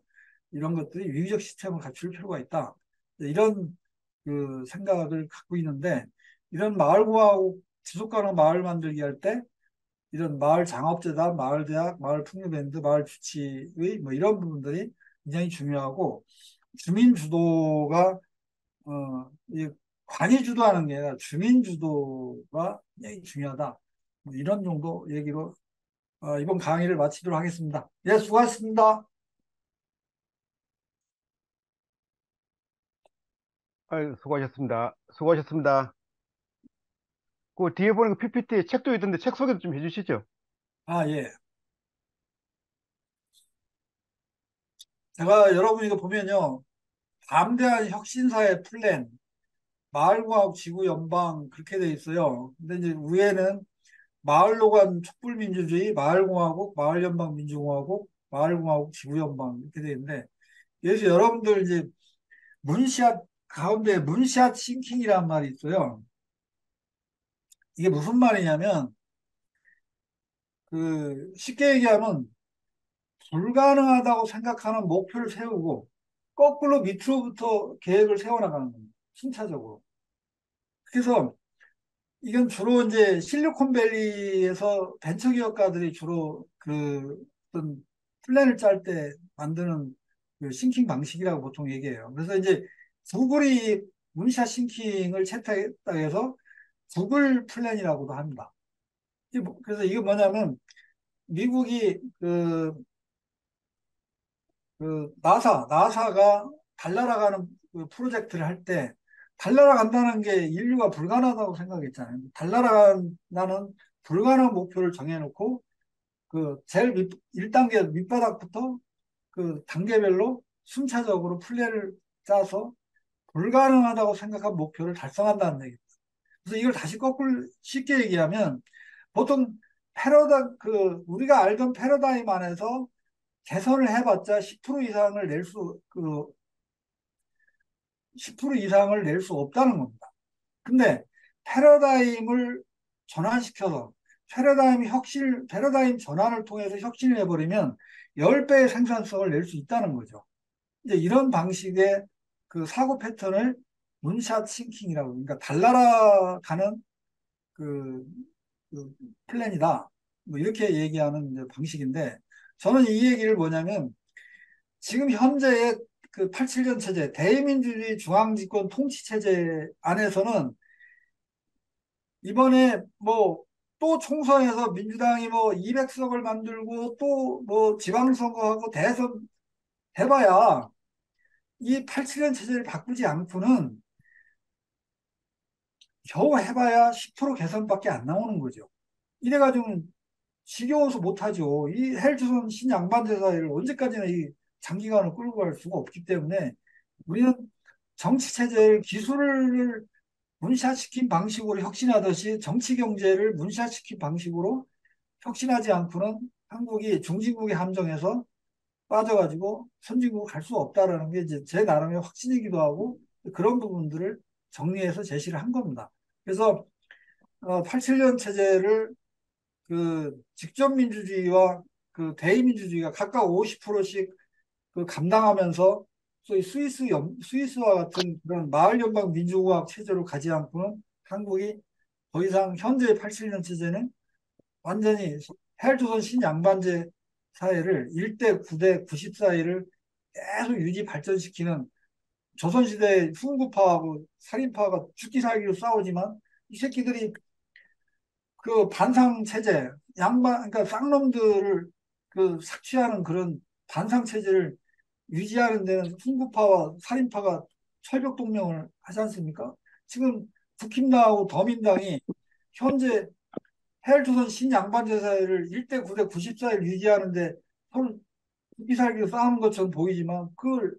이런 것들이 유기적 시스템을 갖출 필요가 있다. 이런 그 생각을 갖고 있는데 이런 마을공학 지속가능 마을 만들기 할 때 이런 마을 장업재단, 마을대학, 마을 풍류밴드, 마을 주치의 뭐 이런 부분들이 굉장히 중요하고 주민 주도가 이 관이 주도하는 게 아니라 주민 주도가 굉장히 중요하다. 뭐 이런 정도 얘기로 이번 강의를 마치도록 하겠습니다. 예, 수고하셨습니다. 아유, 수고하셨습니다. 수고하셨습니다. 그 뒤에 보는 그 PPT 책도 있던데 책 소개도 좀 해주시죠. 예. 제가 여러분 이거 보면요. 담대한 혁신사의 플랜, 마을공학 지구 연방 그렇게 돼 있어요. 근데 이제 위에는 마을로 간 촛불민주주의, 마을공화국, 마을연방민주공화국, 마을공화국 지구연방 이렇게 돼 있는데 여기서 여러분들 이제 문샷 가운데 문샷 싱킹이라는 말이 있어요. 이게 무슨 말이냐면 그 쉽게 얘기하면 불가능하다고 생각하는 목표를 세우고 거꾸로 밑으로부터 계획을 세워나가는 겁니다. 순차적으로. 그래서 이건 주로 이제 실리콘밸리에서 벤처기업가들이 주로 그 어떤 플랜을 짤 때 만드는 그 싱킹 방식이라고 보통 얘기해요. 그래서 이제 구글이 문샷 싱킹을 채택했다 해서 구글 플랜이라고도 합니다. 그래서 이게 뭐냐면 미국이 나사가 달나라 가는 그 프로젝트를 할 때 달나라 간다는 게 인류가 불가능하다고 생각했잖아요. 달나라 간다는 불가능한 목표를 정해놓고 그 제일 1단계 밑바닥부터 그 단계별로 순차적으로 플랜을 짜서 불가능하다고 생각한 목표를 달성한다는 얘기입니다. 그래서 이걸 다시 거꾸로 쉽게 얘기하면 보통 우리가 알던 패러다임 안에서 개선을 해봤자 10% 이상을 낼 수 없다는 겁니다. 근데 패러다임을 전환시켜서 패러다임 전환을 통해서 혁신을 해버리면 10배의 생산성을 낼 수 있다는 거죠. 이제 이런 방식의 그 사고 패턴을 문샷 싱킹이라고, 그러니까 달나라 가는 그, 그 플랜이다. 뭐 이렇게 얘기하는 이제 방식인데, 저는 이 얘기를 뭐냐면 지금 현재의 그 87년 체제, 대의민주주의 중앙집권 통치 체제 안에서는 이번에 뭐 또 총선에서 민주당이 뭐 200석을 만들고 또 뭐 지방선거하고 대선 해봐야 이 87년 체제를 바꾸지 않고는 겨우 해봐야 10% 개선밖에 안 나오는 거죠. 이래가지고 지겨워서 못하죠. 이 헬조선 신양반제 사회를 언제까지나 이 장기간을 끌고 갈 수가 없기 때문에 우리는 정치 체제를 기술을 문샷시킨 방식으로 혁신하듯이 정치 경제를 문샷시킨 방식으로 혁신하지 않고는 한국이 중진국의 함정에서 빠져가지고 선진국을 갈 수 없다라는 게 이제 제 나름의 확신이기도 하고 그런 부분들을 정리해서 제시를 한 겁니다. 그래서 87년 체제를 그 직접민주주의와 그 대의민주주의가 각각 50%씩 그 감당하면서 소위 스위스와 같은 그런 마을 연방 민주공화국 체제로 가지 않고는 한국이 더 이상 현재의 87년 체제는 완전히 헬조선 신양반제 사회를 1대 9대 90 사이를 계속 유지 발전시키는 조선시대 훈구파하고 살인파가 죽기 살기로 싸우지만 이 새끼들이 그 반상 체제, 그러니까 쌍놈들을 그 삭취하는 그런 반상 체제를 유지하는 데는 훈구파와 살인파가 철벽동맹을 하지 않습니까? 지금 국힘당하고 더민당이 현재 헬조선 신양반제 사회를 1대 9대 94를 유지하는데 서로 죽기 살기로 싸우는 것처럼 보이지만 그걸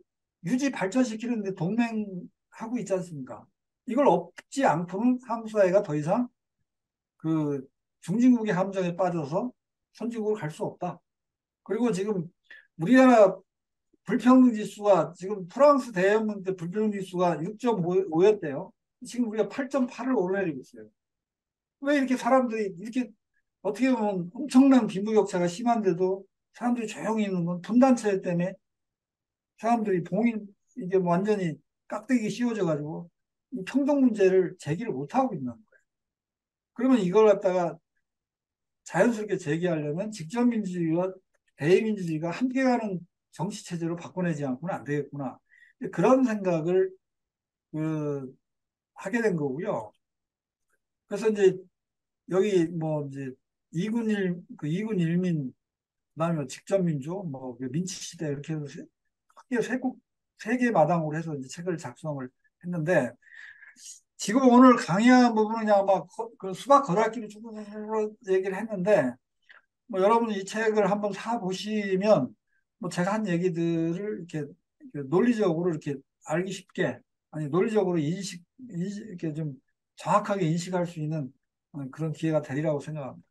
유지 발전시키는데 동맹하고 있지 않습니까? 이걸 없지 않고는 한국 사회가 더 이상 그 중진국의 함정에 빠져서 선진국을 갈 수 없다. 그리고 지금 우리나라 불평등 지수가 지금 프랑스 대혁명 때 불평등 지수가 6.5였대요. 지금 우리가 8.8을 오르내리고 있어요. 왜 이렇게 사람들이 이렇게 어떻게 보면 엄청난 빈부격차가 심한데도 사람들이 조용히 있는 건 분단체 때문에 사람들이 이게 완전히 깍대기 씌워져 가지고 평등 문제를 제기를 못 하고 있는 거예요. 그러면 이걸 갖다가 자연스럽게 제기하려면 직접민주주의와 대의민주주의가 함께 가는 정치체제로 바꿔내지 않고는 안 되겠구나. 그런 생각을 그, 하게 된 거고요. 그래서 이제 여기 뭐 이제 이군 일민, 그다음에 뭐 직접민주, 뭐 그 민치시대 이렇게 해서 크게 세개 마당으로 해서 이제 책을 작성을 했는데 지금 오늘 강의한 부분은 그냥 막그 수박 겉핥기로 쭉 얘기를 했는데 뭐 여러분 이 책을 한번 사 보시면 뭐 제가 한 얘기들을 이렇게 논리적으로 이렇게 알기 쉽게 아니 논리적으로 이렇게 좀 정확하게 인식할 수 있는 그런 기회가 되리라고 생각합니다.